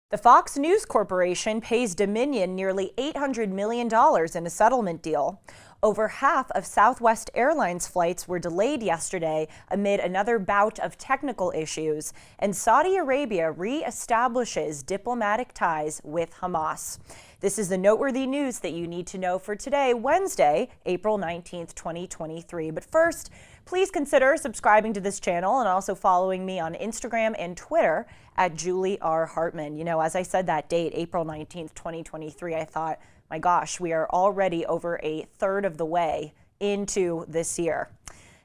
The Fox News Corporation pays Dominion nearly $800 million in a settlement deal. Over half of Southwest Airlines flights were delayed yesterday amid another bout of technical issues, and Saudi Arabia reestablishes diplomatic ties with Hamas. This is the noteworthy news that you need to know for today, Wednesday, April 19th, 2023. But first, please consider subscribing to this channel and also following me on Instagram and Twitter at Julie R. Hartman. You know, as I said that date, April 19th, 2023, I thought, my gosh, we are already over a third of the way into this year.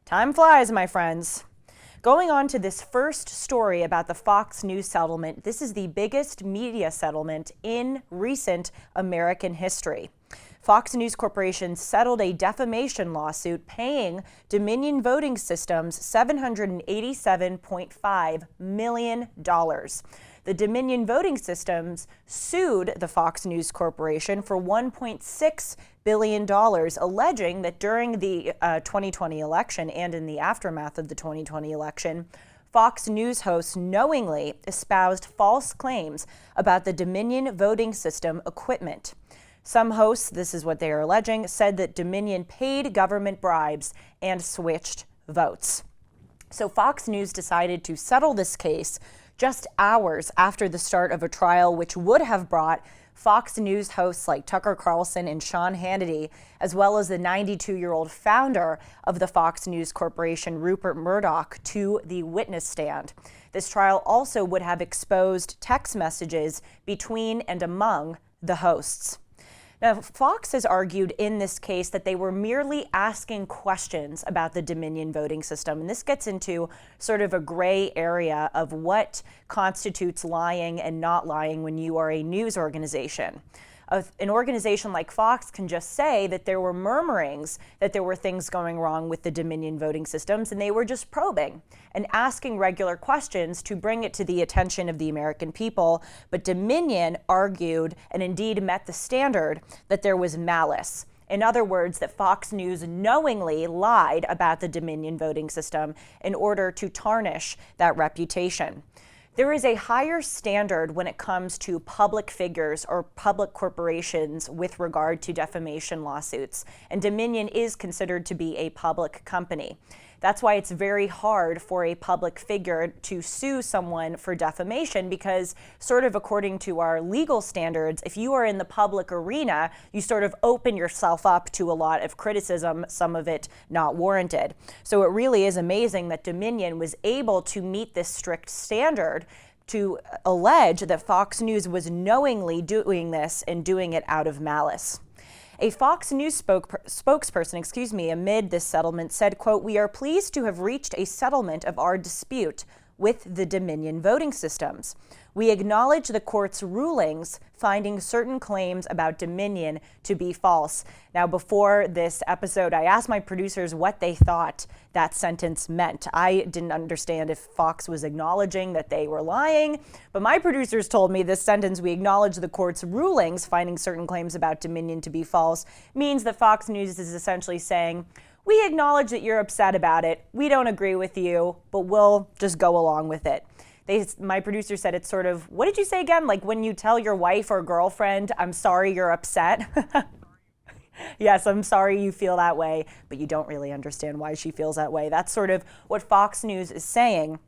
Time flies, my friends. Going on to this first story about the Fox News settlement, this is the biggest media settlement in recent American history. Fox News Corporation settled a defamation lawsuit paying Dominion Voting Systems $787.5 million. The Dominion Voting Systems sued the Fox News Corporation for $1.6 billion, alleging that during the 2020 election and in the aftermath of the 2020 election, Fox News hosts knowingly espoused false claims about the Dominion voting system equipment. Some hosts, this is what they are alleging, said that Dominion paid government bribes and switched votes. So Fox News decided to settle this case just hours after the start of a trial which would have brought Fox News hosts like Tucker Carlson and Sean Hannity, as well as the 92-year-old founder of the Fox News Corporation, Rupert Murdoch, to the witness stand. This trial also would have exposed text messages between and among the hosts. Now, Fox has argued in this case that they were merely asking questions about the Dominion voting system. And this gets into sort of a gray area of what constitutes lying and not lying when you are a news organization. An organization like Fox can just say that there were murmurings that there were things going wrong with the Dominion voting systems, and they were just probing and asking regular questions to bring it to the attention of the American people. But Dominion argued, and indeed met the standard, that there was malice. In other words, that Fox News knowingly lied about the Dominion voting system in order to tarnish that reputation. There is a higher standard when it comes to public figures or public corporations with regard to defamation lawsuits, and Dominion is considered to be a public company. That's why it's very hard for a public figure to sue someone for defamation because, sort of according to our legal standards, if you are in the public arena, you sort of open yourself up to a lot of criticism, some of it not warranted. So it really is amazing that Dominion was able to meet this strict standard to allege that Fox News was knowingly doing this and doing it out of malice. A Fox News spokesperson, amid this settlement said, quote, "We are pleased to have reached a settlement of our dispute with the Dominion voting systems. We acknowledge the court's rulings finding certain claims about Dominion to be false." Now, before this episode, I asked my producers what they thought that sentence meant. I didn't understand if Fox was acknowledging that they were lying, but my producers told me this sentence, "We acknowledge the court's rulings finding certain claims about Dominion to be false," means that Fox News is essentially saying, we acknowledge that you're upset about it. We don't agree with you, but we'll just go along with it. My producer said it's sort of, what did you say again? Like when you tell your wife or girlfriend, I'm sorry you're upset. Yes, I'm sorry you feel that way, but you don't really understand why she feels that way. That's sort of what Fox News is saying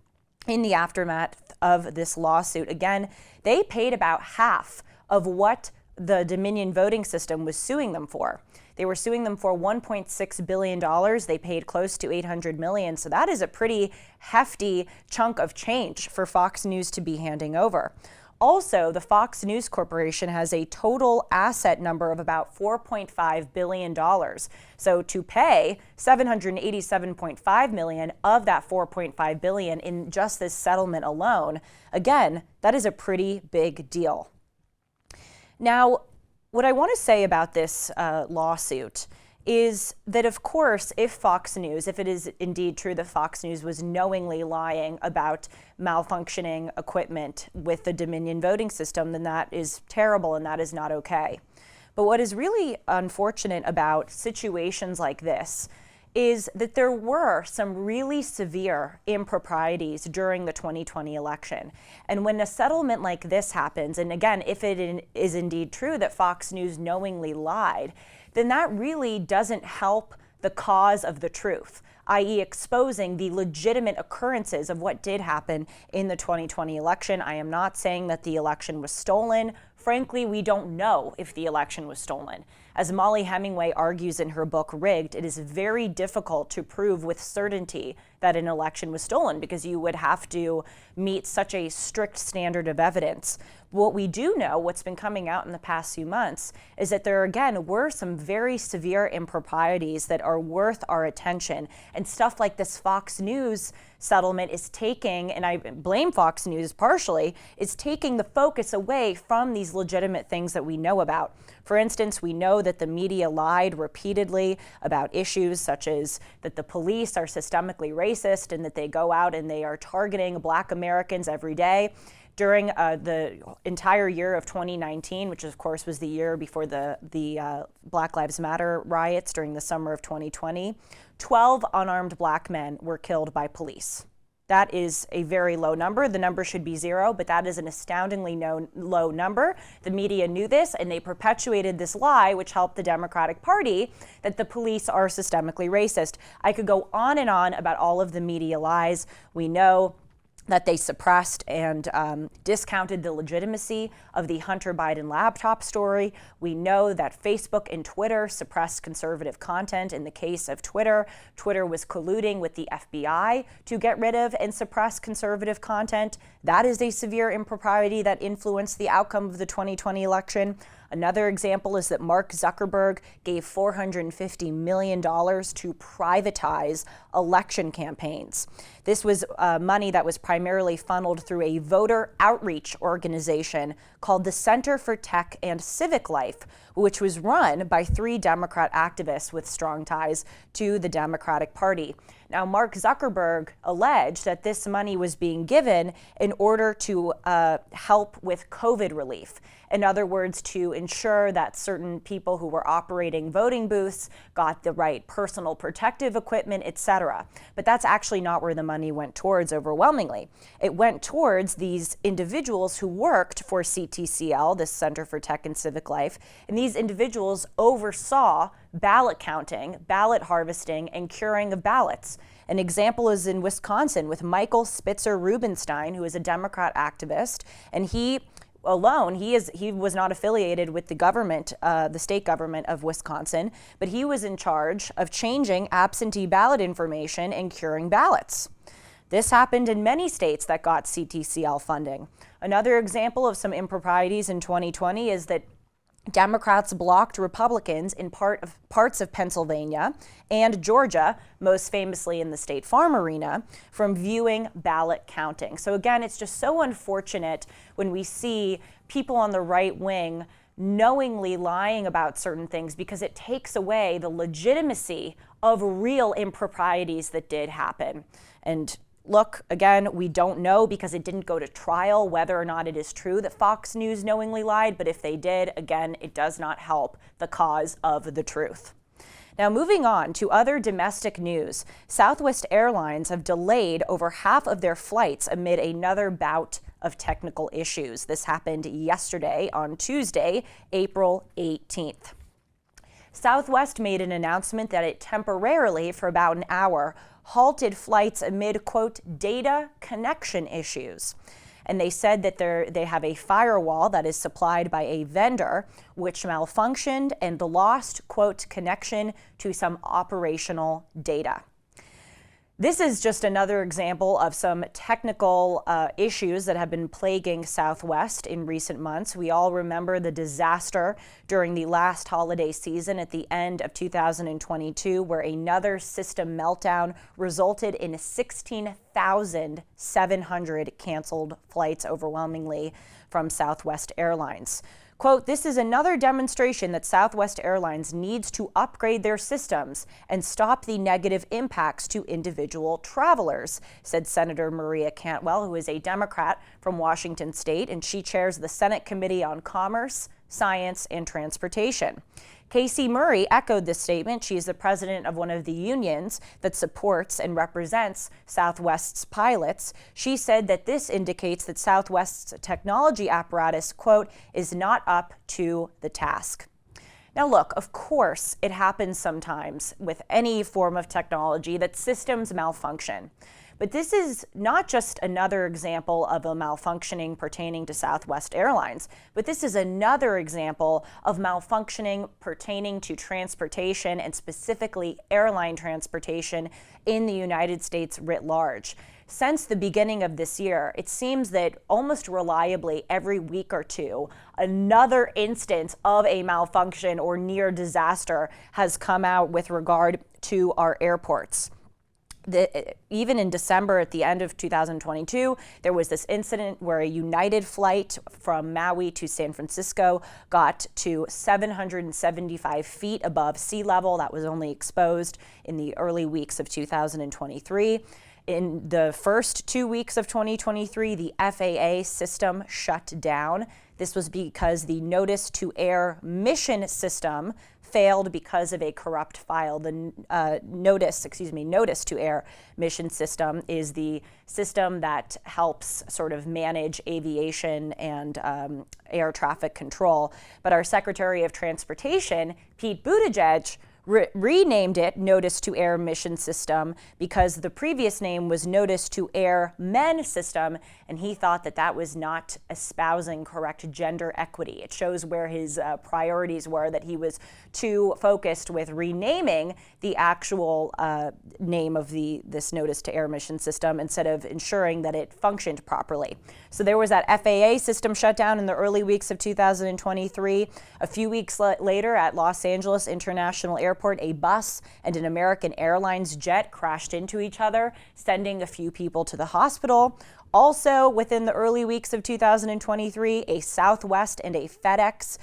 in the aftermath of this lawsuit. Again, they paid about half of what the Dominion voting system was suing them for. They were suing them for $1.6 billion. They paid close to $800 million. So that is a pretty hefty chunk of change for Fox News to be handing over. Also, the Fox News Corporation has a total asset number of about $4.5 billion. So to pay $787.5 million of that $4.5 billion in just this settlement alone, again, that is a pretty big deal. Now, what I want to say about this lawsuit is that, of course, if Fox News, if it is indeed true that Fox News was knowingly lying about malfunctioning equipment with the Dominion voting system, then that is terrible and that is not okay. But what is really unfortunate about situations like this is that there were some really severe improprieties during the 2020 election. And when a settlement like this happens, and again, if it is indeed true that Fox News knowingly lied, then that really doesn't help the cause of the truth, i.e. exposing the legitimate occurrences of what did happen in the 2020 election. I am not saying that the election was stolen. Frankly, we don't know if the election was stolen. As Molly Hemingway argues in her book, Rigged, it is very difficult to prove with certainty that an election was stolen because you would have to meet such a strict standard of evidence. What we do know, what's been coming out in the past few months, is that there, again, were some very severe improprieties that are worth our attention. And stuff like this Fox News settlement is taking, and I blame Fox News partially, is taking the focus away from these legitimate things that we know about. For instance, we know that the media lied repeatedly about issues such as that the police are systemically racist and that they go out and they are targeting Black Americans every day. During the entire year of 2019, which of course was the year before the Black Lives Matter riots during the summer of 2020, 12 unarmed Black men were killed by police. That is a very low number. The number should be 0, but that is an astoundingly low number. The media knew this, and they perpetuated this lie, which helped the Democratic Party, that the police are systemically racist. I could go on and on about all of the media lies. We know that they suppressed and discounted the legitimacy of the Hunter Biden laptop story. We know that Facebook and Twitter suppressed conservative content. In the case of Twitter, Twitter was colluding with the FBI to get rid of and suppress conservative content. That is a severe impropriety that influenced the outcome of the 2020 election. Another example is that Mark Zuckerberg gave $450 million to privatize election campaigns. This was money that was primarily funneled through a voter outreach organization called the Center for Tech and Civic Life, which was run by 3 Democrat activists with strong ties to the Democratic Party. Now, Mark Zuckerberg alleged that this money was being given in order to help with COVID relief. In other words, to ensure that certain people who were operating voting booths got the right personal protective equipment, etc. But that's actually not where the money went towards overwhelmingly. It went towards these individuals who worked for CTCL, the Center for Tech and Civic Life, and these individuals oversaw ballot counting, ballot harvesting, and curing of ballots. An example is in Wisconsin with Michael Spitzer Rubenstein, who is a Democrat activist, and he was not affiliated with the government, the state government of Wisconsin, but he was in charge of changing absentee ballot information and curing ballots. This happened in many states that got CTCL funding. Another example of some improprieties in 2020 is that Democrats blocked Republicans in parts of Pennsylvania and Georgia, most famously in the State Farm Arena, from viewing ballot counting. So again, it's just so unfortunate when we see people on the right wing knowingly lying about certain things because it takes away the legitimacy of real improprieties that did happen. And look, again, we don't know because it didn't go to trial whether or not it is true that Fox News knowingly lied, but if they did, again, it does not help the cause of the truth. Now, moving on to other domestic news, Southwest Airlines have delayed over half of their flights amid another bout of technical issues. This happened yesterday on Tuesday, April 18th. Southwest made an announcement that it temporarily, for about an hour, halted flights amid, quote, data connection issues. And they said that they have a firewall that is supplied by a vendor which malfunctioned and lost, quote, connection to some operational data. This is just another example of some technical issues that have been plaguing Southwest in recent months. We all remember the disaster during the last holiday season at the end of 2022, where another system meltdown resulted in 16,700 canceled flights, overwhelmingly from Southwest Airlines. Quote, this is another demonstration that Southwest Airlines needs to upgrade their systems and stop the negative impacts to individual travelers, said Senator Maria Cantwell, who is a Democrat from Washington State, and she chairs the Senate Committee on Commerce, science, and transportation. Casey Murray echoed this statement. She is the president of one of the unions that supports and represents Southwest's pilots. She said that this indicates that Southwest's technology apparatus, quote, is not up to the task. Now look, of course, it happens sometimes with any form of technology that systems malfunction. But this is not just another example of a malfunctioning pertaining to Southwest Airlines, but this is another example of malfunctioning pertaining to transportation and specifically airline transportation in the United States writ large. Since the beginning of this year, it seems that almost reliably every week or two, another instance of a malfunction or near disaster has come out with regard to our airports. Even in December, at the end of 2022, there was this incident where a United flight from Maui to San Francisco got to 775 feet above sea level. That was only exposed in the early weeks of 2023. In the first 2 weeks of 2023, the FAA system shut down. This was because the notice to air mission system failed because of a corrupt file. The notice to air mission system is the system that helps sort of manage aviation and air traffic control. But our Secretary of Transportation, Pete Buttigieg, renamed it Notice to Air Mission System because the previous name was Notice to Air Men System, and he thought that that was not espousing correct gender equity. It shows where his priorities were, that he was too focused with renaming the actual name of this Notice to Air Mission System instead of ensuring that it functioned properly. So there was that FAA system shutdown in the early weeks of 2023. A few weeks later at Los Angeles International Airport, a bus and an American Airlines jet crashed into each other, sending a few people to the hospital. Also, within the early weeks of 2023, a Southwest and a FedEx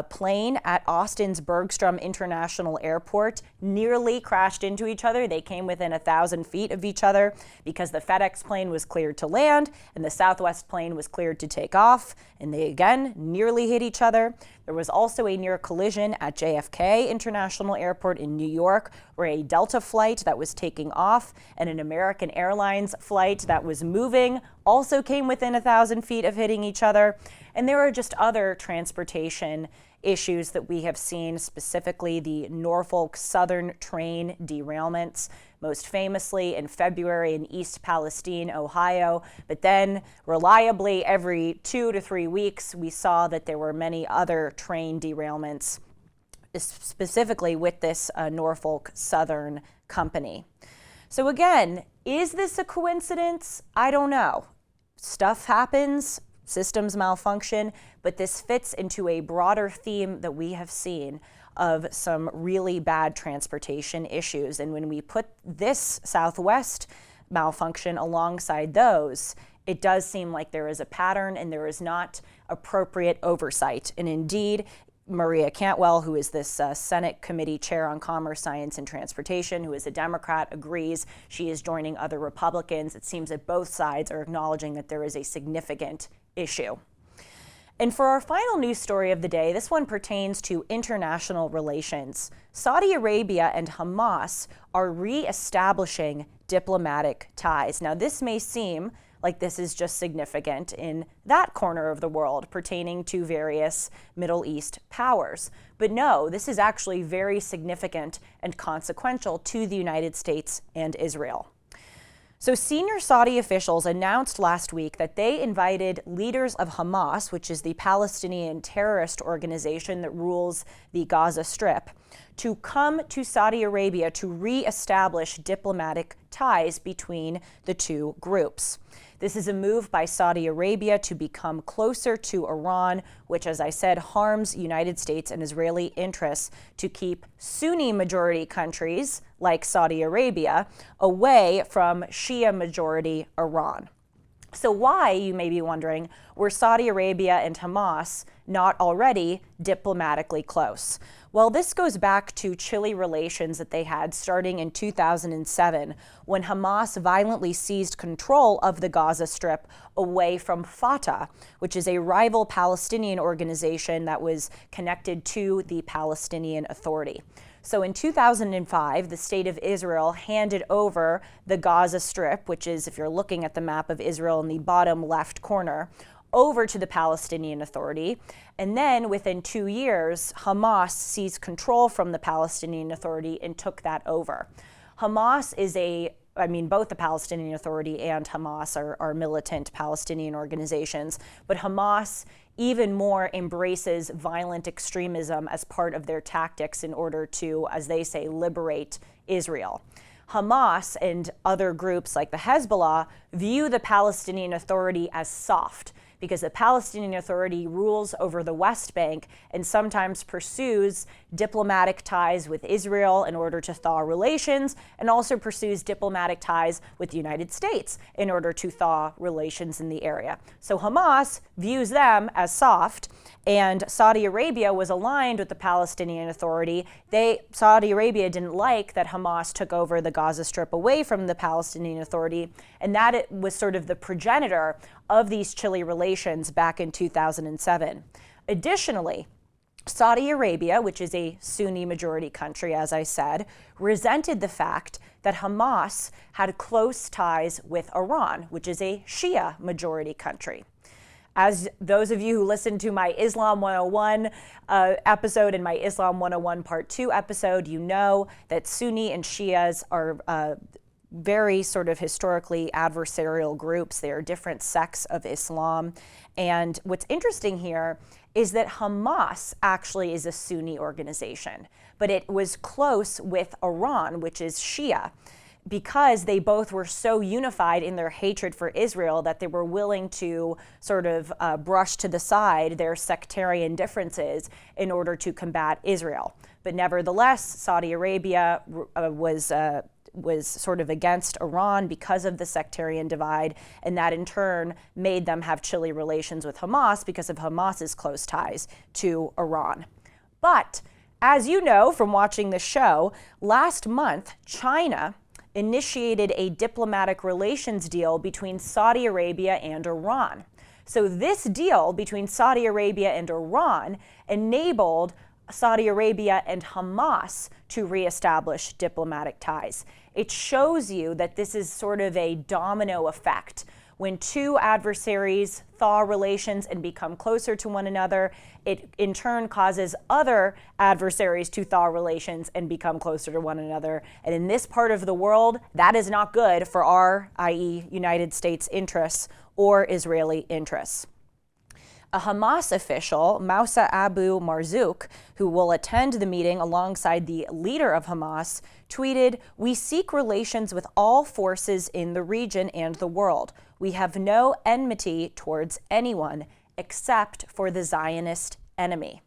plane at Austin's Bergstrom International Airport nearly crashed into each other. They came within 1,000 feet of each other because the FedEx plane was cleared to land and the Southwest plane was cleared to take off, and they again nearly hit each other. There was also a near collision at JFK International Airport in New York, where a Delta flight that was taking off and an American Airlines flight that was moving also came within 1,000 feet of hitting each other. And there are just other transportation issues that we have seen, specifically the Norfolk Southern train derailments, most famously in February in East Palestine, Ohio. But then reliably every 2 to 3 weeks, we saw that there were many other train derailments, specifically with this Norfolk Southern company. So again, is this a coincidence? I don't know. Stuff happens. Systems malfunction, but this fits into a broader theme that we have seen of some really bad transportation issues. And when we put this Southwest malfunction alongside those, it does seem like there is a pattern and there is not appropriate oversight. And indeed, Maria Cantwell, who is this Senate Committee Chair on Commerce, Science, and Transportation, who is a Democrat, agrees. She is joining other Republicans. It seems that both sides are acknowledging that there is a significant issue. And for our final news story of the day, this one pertains to international relations. Saudi Arabia and Hamas are reestablishing diplomatic ties. Now, this may seem like this is just significant in that corner of the world pertaining to various Middle East powers. But no, this is actually very significant and consequential to the United States and Israel. So senior Saudi officials announced last week that they invited leaders of Hamas, which is the Palestinian terrorist organization that rules the Gaza Strip, to come to Saudi Arabia to reestablish diplomatic ties between the two groups. This is a move by Saudi Arabia to become closer to Iran, which, as I said, harms United States and Israeli interests to keep Sunni majority countries like Saudi Arabia away from Shia majority Iran. So why, you may be wondering, were Saudi Arabia and Hamas not already diplomatically close? Well, this goes back to chilly relations that they had starting in 2007 when Hamas violently seized control of the Gaza Strip away from Fatah, which is a rival Palestinian organization that was connected to the Palestinian Authority. So in 2005, the state of Israel handed over the Gaza Strip, which is, if you're looking at the map of Israel in the bottom left corner, over to the Palestinian Authority. And then within 2 years, Hamas seized control from the Palestinian Authority and took that over. Hamas is both the Palestinian Authority and Hamas are militant Palestinian organizations, but Hamas even more embraces violent extremism as part of their tactics in order to, as they say, liberate Israel. Hamas and other groups like the Hezbollah view the Palestinian Authority as soft, because the Palestinian Authority rules over the West Bank and sometimes pursues diplomatic ties with Israel in order to thaw relations, and also pursues diplomatic ties with the United States in order to thaw relations in the area. So Hamas views them as soft, and Saudi Arabia was aligned with the Palestinian Authority. Saudi Arabia didn't like that Hamas took over the Gaza Strip away from the Palestinian Authority, and that it was sort of the progenitor of these chilly relations back in 2007. Additionally, Saudi Arabia, which is a Sunni majority country, as I said, resented the fact that Hamas had close ties with Iran, which is a Shia majority country. As those of you who listened to my Islam 101 episode and my Islam 101 Part 2 episode, you know that Sunni and Shias are very sort of historically adversarial groups. They are different sects of Islam. And what's interesting here is that Hamas actually is a Sunni organization, but it was close with Iran, which is Shia, because they both were so unified in their hatred for Israel that they were willing to sort of brush to the side their sectarian differences in order to combat Israel. But nevertheless, Saudi Arabia was sort of against Iran because of the sectarian divide, and that in turn made them have chilly relations with Hamas because of Hamas's close ties to Iran. But as you know from watching the show, last month, China initiated a diplomatic relations deal between Saudi Arabia and Iran. So this deal between Saudi Arabia and Iran enabled Saudi Arabia and Hamas to reestablish diplomatic ties. It shows you that this is sort of a domino effect. When two adversaries thaw relations and become closer to one another, it in turn causes other adversaries to thaw relations and become closer to one another. And in this part of the world, that is not good for our, i.e., United States interests or Israeli interests. A Hamas official, Moussa Abu Marzouk, who will attend the meeting alongside the leader of Hamas, tweeted, "We seek relations with all forces in the region and the world. We have no enmity towards anyone except for the Zionist enemy."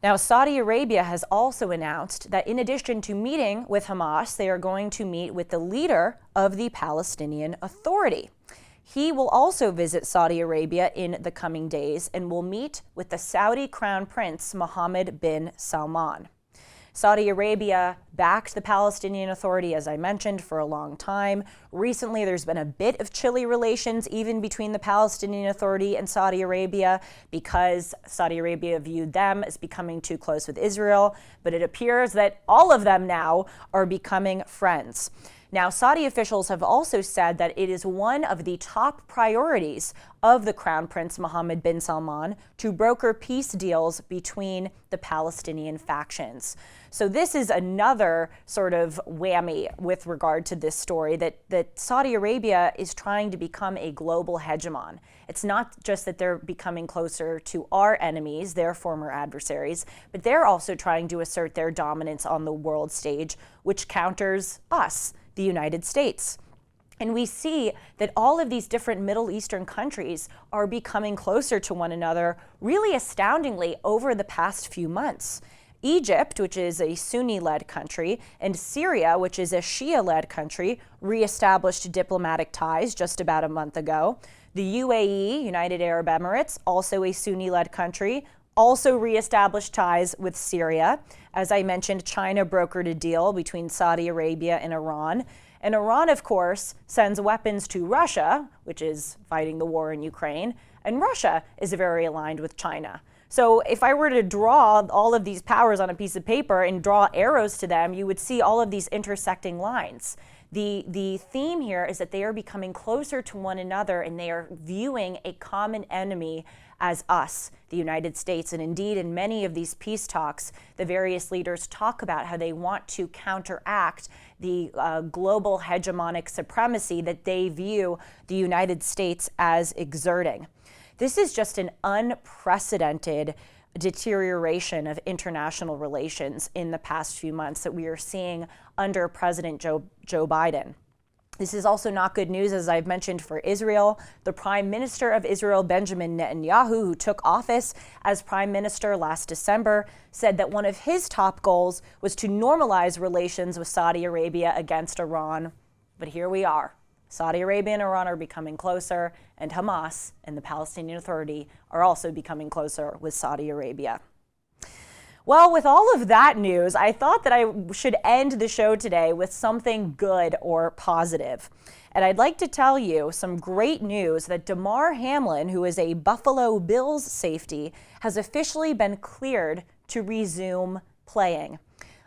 Now, Saudi Arabia has also announced that in addition to meeting with Hamas, they are going to meet with the leader of the Palestinian Authority. He will also visit Saudi Arabia in the coming days and will meet with the Saudi Crown Prince Mohammed bin Salman. Saudi Arabia backed the Palestinian Authority, as I mentioned, for a long time. Recently, there's been a bit of chilly relations even between the Palestinian Authority and Saudi Arabia because Saudi Arabia viewed them as becoming too close with Israel, but it appears that all of them now are becoming friends. Now, Saudi officials have also said that it is one of the top priorities of the Crown Prince Mohammed bin Salman to broker peace deals between the Palestinian factions. So this is another sort of whammy with regard to this story, that Saudi Arabia is trying to become a global hegemon. It's not just that they're becoming closer to our enemies, their former adversaries, but they're also trying to assert their dominance on the world stage, which counters us, the United States. And we see that all of these different Middle Eastern countries are becoming closer to one another, really astoundingly, over the past few months. Egypt, which is a Sunni-led country, and Syria, which is a Shia-led country, reestablished diplomatic ties just about a month ago. The UAE, United Arab Emirates, also a Sunni-led country, also reestablished ties with Syria. As I mentioned, China brokered a deal between Saudi Arabia and Iran. And Iran, of course, sends weapons to Russia, which is fighting the war in Ukraine. And Russia is very aligned with China. So if I were to draw all of these powers on a piece of paper and draw arrows to them, you would see all of these intersecting lines. The theme here is that they are becoming closer to one another, and they are viewing a common enemy as us, the United States. And indeed, in many of these peace talks, the various leaders talk about how they want to counteract the global hegemonic supremacy that they view the United States as exerting. This is just an unprecedented deterioration of international relations in the past few months that we are seeing under President Joe Biden. This is also not good news, as I've mentioned, for Israel. The Prime Minister of Israel, Benjamin Netanyahu, who took office as Prime Minister last December, said that one of his top goals was to normalize relations with Saudi Arabia against Iran. But here we are. Saudi Arabia and Iran are becoming closer, and Hamas and the Palestinian Authority are also becoming closer with Saudi Arabia. Well, with all of that news, I thought that I should end the show today with something good or positive. And I'd like to tell you some great news that Damar Hamlin, who is a Buffalo Bills safety, has officially been cleared to resume playing.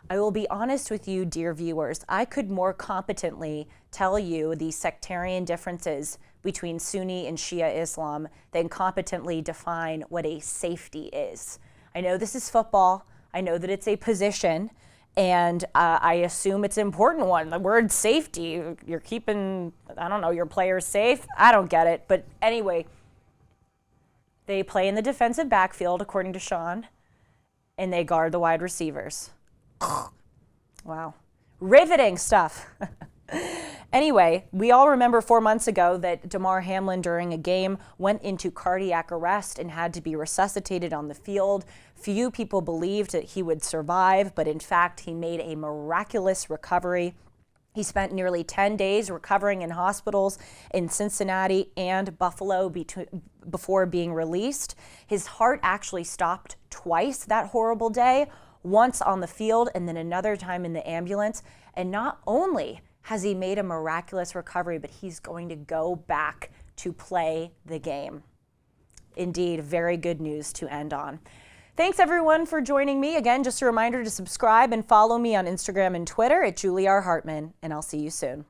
I will be honest with you, dear viewers, I could more competently tell you the sectarian differences between Sunni and Shia Islam than competently define what a safety is. I know this is football. I know that it's a position, and I assume it's an important one. The word safety, you're keeping, I don't know, your players safe? I don't get it. But anyway, they play in the defensive backfield, according to Sean, and they guard the wide receivers. Wow. Riveting stuff. Anyway, we all remember 4 months ago that Damar Hamlin, during a game, went into cardiac arrest and had to be resuscitated on the field. Few people believed that he would survive, but in fact, he made a miraculous recovery. He spent nearly 10 days recovering in hospitals in Cincinnati and Buffalo before being released. His heart actually stopped twice that horrible day, once on the field and then another time in the ambulance. And not only has he made a miraculous recovery, but he's going to go back to play the game. Indeed, very good news to end on. Thanks everyone for joining me. Again, just a reminder to subscribe and follow me on Instagram and Twitter at Julie R. Hartman, and I'll see you soon.